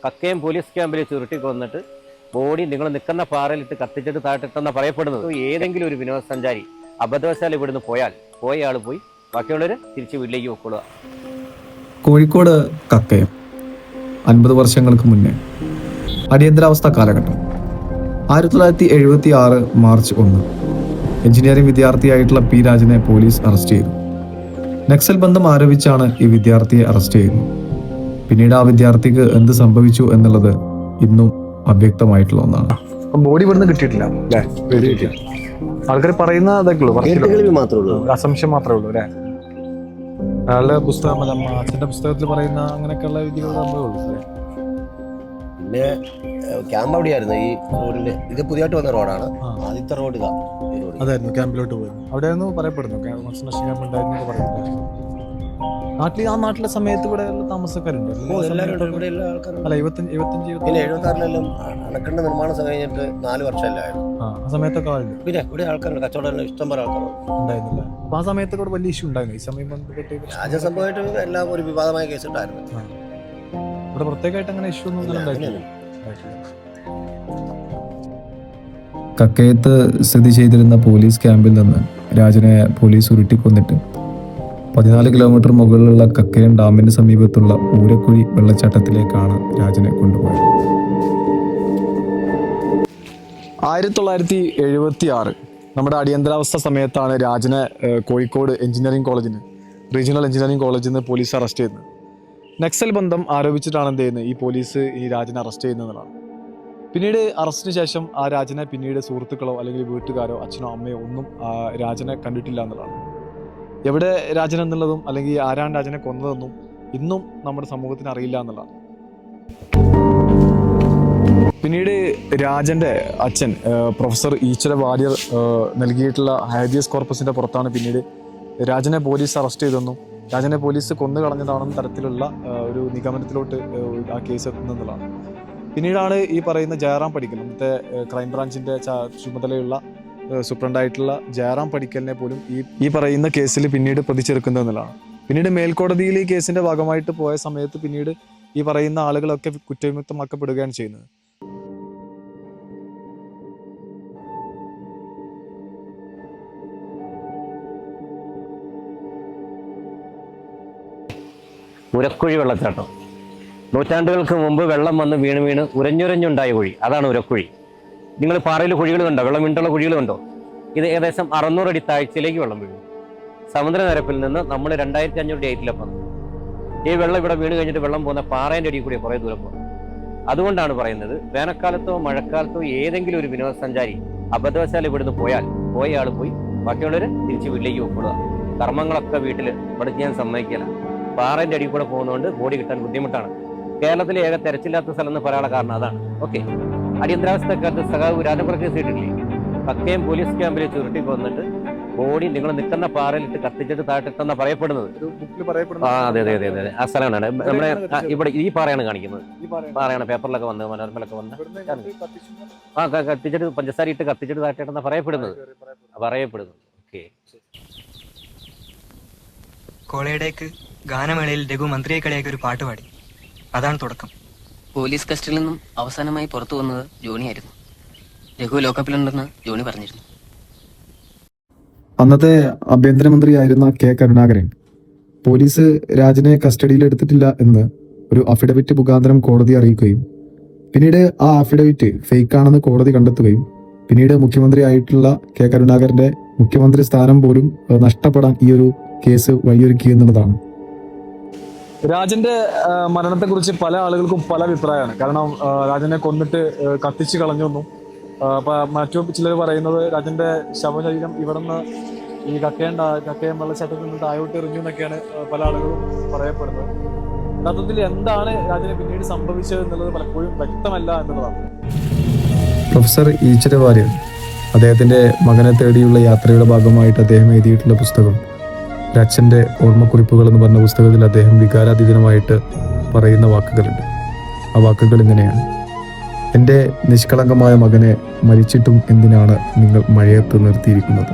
Kakkayam police ക്യാമ്പിൽ ചുരുട്ടി കൊന്നിട്ട് ബോഡി നിങ്ങൾ നിൽക്കുന്ന പാറയിലിട്ട് കത്തിച്ചിട്ട് താഴ്ത്തിട്ടെന്നാണ് പറയപ്പെടുന്നത്. ഏതെങ്കിലും ഒരു വിനോദസഞ്ചാരി അബദ്ധവശാൽ ഇവിടുന്ന് പോയ ആൾ പോയി, ബാക്കിയുള്ളവർ തിരിച്ച് വീട്ടിലേക്ക് പൊക്കൊള്ളുക. കോഴിക്കോട് കക്കയം 50 വർഷങ്ങൾക്ക് മുന്നേ അടിയന്തരാവസ്ഥ കാലഘട്ടം 1976 മാർച്ച് 1 എഞ്ചിനീയറിംഗ് വിദ്യാർത്ഥിയായിട്ടുള്ള പി രാജനെ പോലീസ് അറസ്റ്റ് ചെയ്തു. നക്സൽ ബന്ധം ആരോപിച്ചാണ് ഈ വിദ്യാർത്ഥിയെ അറസ്റ്റ് ചെയ്യുന്നത്. പിന്നീട് ആ വിദ്യാർത്ഥിക്ക് എന്ത് സംഭവിച്ചു എന്നുള്ളത് ഇന്നും അവ്യക്തമായിട്ടുള്ള ഒന്നാണ്. ബോഡി ഇവിടുന്ന് കിട്ടിയിട്ടില്ല അല്ലേ? ആൾക്കാർ പറയുന്ന അസംശയം മാത്രമേ ഉള്ളൂ അല്ലേ? അയാളുടെ പുസ്തകം അച്ഛന്റെ പുസ്തകത്തിൽ പറയുന്ന അങ്ങനെയൊക്കെയുള്ള രീതികൾ സംഭവമേ ഉള്ളൂ അല്ലേ? പിന്നെ ക്യാമ്പ് അവിടെയായിരുന്നു. ഈ റോഡിന്റെ ഇത് പുതിയതായിട്ട് വന്ന റോഡാണ്. ആദ്യത്തെ റോഡ് അതായിരുന്നു ക്യാമ്പിലോട്ട് പോയത്. അവിടെയായിരുന്നു പറയപ്പെടുന്നു കോൺസെൻട്രേഷൻ ക്യാമ്പ് ഉണ്ടായിരുന്നു പറയുന്നത്. ആ നാട്ടിലെ സമയത്ത് ഇവിടെ താമസക്കാരുണ്ട് അല്ല? 75-76 അണക്കെട്ട് നിർമ്മാണം കഴിഞ്ഞിട്ട് 4 വർഷമല്ലായിരുന്നു. ആ സമയത്തൊക്കെ പിന്നെ ഇവിടെ ആൾക്കാരുണ്ട്, കച്ചവടം ഇഷ്ടം പോലെ ആൾക്കാർ ഉണ്ടായിരുന്നില്ല. അപ്പൊ ആ സമയത്തൊക്കെ ഇവിടെ വലിയ ഇഷ്യൂ ഉണ്ടായിരുന്നു. ഈ സമയം രാജ്യസംഭവമായിട്ട് എല്ലാം ഒരു വിവാദമായ കേസ് ഉണ്ടായിരുന്നു. ഇവിടെ പ്രത്യേകമായിട്ട് അങ്ങനെ ഇഷ്യൂ ഒന്നും ഉണ്ടായിട്ടില്ല. കക്കയത്ത് സ്ഥിതി ചെയ്തിരുന്ന പോലീസ് ക്യാമ്പിൽ നിന്ന് രാജനെ പോലീസ് ഉരുട്ടിക്കൊന്നിട്ട് 14 കിലോമീറ്റർ മുകളിലുള്ള കക്കയം ഡാമിന് സമീപത്തുള്ള ഊരക്കുഴി വെള്ളച്ചാട്ടത്തിലേക്കാണ് രാജനെ കൊണ്ടുപോയത്. 1976 നമ്മുടെ അടിയന്തരാവസ്ഥ സമയത്താണ് രാജനെ കോഴിക്കോട് റീജിയണൽ എഞ്ചിനീയറിംഗ് കോളേജിൽ നിന്ന് പോലീസ് അറസ്റ്റ് ചെയ്യുന്നത്. നക്സൽ ബന്ധം ആരോപിച്ചിട്ടാണ് എന്ത് ചെയ്യുന്നത്, ഈ പോലീസ് ഈ രാജനെ അറസ്റ്റ് ചെയ്യുന്നതാണ്. പിന്നീട് അറസ്റ്റിന് ശേഷം ആ രാജനെ പിന്നീട് സുഹൃത്തുക്കളോ അല്ലെങ്കിൽ വീട്ടുകാരോ അച്ഛനോ അമ്മയോ ഒന്നും രാജനെ കണ്ടിട്ടില്ല എന്നുള്ളതാണ്. എവിടെ രാജൻ എന്നുള്ളതും അല്ലെങ്കിൽ ആരാണ് രാജനെ കൊന്നതെന്നും ഇന്നും നമ്മുടെ സമൂഹത്തിന് അറിയില്ല എന്നുള്ളതാണ്. പിന്നീട് രാജന്റെ അച്ഛൻ പ്രൊഫസർ ഈശ്വര വാര്യർ നൽകിയിട്ടുള്ള ഹാബിയസ് കോർപ്പസിന്റെ പുറത്താണ് പിന്നീട് രാജനെ പോലീസ് അറസ്റ്റ് ചെയ്തെന്നും രാജനെ പോലീസ് കൊന്നു കളഞ്ഞതാണെന്ന തരത്തിലുള്ള ഒരു നിഗമനത്തിലോട്ട് ആ കേസ് എത്തുന്നതാണ്. പിന്നീടാണ് ഈ പറയുന്ന ജയറാം പടിക്കൽ, അന്നത്തെ ക്രൈംബ്രാഞ്ചിന്റെ ചുമതലയുള്ള സൂപ്രണ്ടായിട്ടുള്ള ജയറാം പടിക്കലിനെ പോലും ഈ പറയുന്ന കേസിൽ പിന്നീട് പ്രതി ചേർക്കുന്നതെന്നുള്ളതാണ്. പിന്നീട് മേൽക്കോടതിയിൽ ഈ കേസിന്റെ ഭാഗമായിട്ട് പോയ സമയത്ത് പിന്നീട് ഈ പറയുന്ന ആളുകളൊക്കെ കുറ്റവിമുക്തമാക്കപ്പെടുകയാണ് ചെയ്യുന്നത്. ഉരക്കുഴി വെള്ളച്ചാട്ടം നൂറ്റാണ്ടുകൾക്ക് മുമ്പ് വെള്ളം വന്ന് വീണ് ഉരഞ്ഞുരഞ്ഞുണ്ടായ കുഴി, അതാണ് ഉരക്കുഴി. നിങ്ങൾ പാറയിൽ കുഴികൾ കണ്ടോ? വെള്ളം വീണ്ടുള്ള കുഴികൾ കണ്ടോ? ഇത് ഏകദേശം 600 അടി താഴ്ചയിലേക്ക് വെള്ളം വീഴും. സമുദ്രനിരപ്പിൽ നിന്ന് നമ്മൾ 2500 അടി ഹൈറ്റിലാണ് വന്നത്. ഈ വെള്ളം ഇവിടെ വീണ് കഴിഞ്ഞിട്ട് വെള്ളം പോകുന്ന പാറേൻ്റെ അടിയിൽ കൂടി കുറേ ദൂരം പോകും. അതുകൊണ്ടാണ് പറയുന്നത്, വേനൽക്കാലത്തോ മഴക്കാലത്തോ ഏതെങ്കിലും ഒരു വിനോദസഞ്ചാരി അബദ്ധവശാൽ ഇവിടുന്ന് പോയ ആൾ പോയി, ബാക്കിയുള്ളവർ തിരിച്ച് വീട്ടിലേക്ക് പൊക്കൊള്ളുക. കർമ്മങ്ങളൊക്കെ വീട്ടിൽ ഇവിടെ ചെയ്യാൻ സമ്മതിക്കില്ല. പാറേൻ്റെ അടിയിൽ കൂടെ പോകുന്നതുകൊണ്ട് ബോഡി കിട്ടാൻ ബുദ്ധിമുട്ടാണ്. കേരളത്തിലെ ഏക തെരച്ചില്ലാത്ത സ്ഥലം എന്ന് പറയാനുള്ള കാരണം അതാണ്. ഓക്കെ, അടിയന്തരാവസ്ഥക്കാലത്ത് സഖാവ് രാജപ്രതി കേട്ടിട്ടില്ലേ? കക്കയം പോലീസ് ക്യാമ്പിൽ ചുരുട്ടി കൊന്നിട്ട് ബോഡി നിങ്ങൾ നിൽക്കുന്ന പാറയിലിട്ട് കത്തിച്ചിട്ട് താഴ്ത്തിട്ടെന്നാണ് പറയപ്പെടുന്നത്. അതെ. ആ സ്ഥലമാണ് നമ്മുടെ ഇവിടെ ഈ പാറയാണ് കാണിക്കുന്നത്. പാറയാണ് പേപ്പറിലൊക്കെ വന്ന് മനോരമയിലൊക്കെ വന്ന് കത്തിച്ചിട്ട് പഞ്ചസാര ഇട്ട് കത്തിച്ചിട്ട് താഴ്ത്തിട്ടെന്നാണ് പറയപ്പെടുന്നത്. ഓക്കെ. കോളേടേക്ക് ഗാനമേളയിൽ രഘു മന്ത്രിയെ കളിയാക്കി ഒരു പാട്ട് പാടി. അതാണ് തുടക്കം. പോലീസ് കസ്റ്റഡിയിൽ നിന്നും അവസാനമായി പുറത്തു വന്നത് ജോണിയായിരുന്നു. രഘു ലോക്കപ്പിലുണ്ടെന്ന് ജോണി പറഞ്ഞിരുന്നു. അന്നത്തെ ആഭ്യന്തരമന്ത്രിയായിരുന്ന കെ കരുണാകരൻ പോലീസ് രാജനെ കസ്റ്റഡിയിൽ എടുത്തിട്ടില്ല എന്ന് ഒരു അഫിഡവിറ്റ് മുഖാന്തരം കോടതി അറിയിക്കുകയും പിന്നീട് ആ അഫിഡവിറ്റ് ഫേക്കാണെന്ന് കോടതി കണ്ടെത്തുകയും പിന്നീട് മുഖ്യമന്ത്രി ആയിട്ടുള്ള കെ കരുണാകരന്റെ മുഖ്യമന്ത്രി സ്ഥാനം പോലും നഷ്ടപ്പെടാൻ ഈ ഒരു കേസ് വഴിയൊരുക്കി എന്നുള്ളതാണ്. രാജന്റെ മരണത്തെക്കുറിച്ച് പല ആളുകൾക്കും പല അഭിപ്രായമാണ്. കാരണം രാജനെ കൊന്നിട്ട് കത്തിച്ച് കളഞ്ഞൊന്നും, മറ്റു ചിലർ പറയുന്നത് രാജന്റെ ശവശരീരം ഇവിടെ നിന്ന് ഈ കക്കയം വെള്ളച്ചാട്ടത്തിൽ നിന്ന് താഴോട്ട് എറിഞ്ഞു എന്നൊക്കെയാണ് പല ആളുകളും പറയപ്പെടുന്നത്. യഥാർത്ഥത്തിൽ എന്താണ് രാജന് പിന്നീട് സംഭവിച്ചത് എന്നുള്ളത് പലപ്പോഴും വ്യക്തമല്ല എന്നുള്ളതാണ്. പ്രൊഫസർ ഈശ്വര വാര്യർ അദ്ദേഹത്തിന്റെ മകനെ തേടിയുള്ള യാത്രയുടെ ഭാഗമായിട്ട് അദ്ദേഹം എഴുതിയിട്ടുള്ള പുസ്തകം അച്ഛൻ്റെ ഓർമ്മക്കുറിപ്പുകൾ എന്ന് പറഞ്ഞ പുസ്തകത്തിൽ അദ്ദേഹം വികാരാതീതമായിട്ട് പറയുന്ന വാക്കുകളുണ്ട്. ആ വാക്കുകൾ ഇങ്ങനെയാണ്: എൻ്റെ നിഷ്കളങ്കമായ മകനെ മരിച്ചിട്ടും എന്തിനാണ് നിങ്ങൾ മഴയത്ത് നിർത്തിയിരിക്കുന്നത്?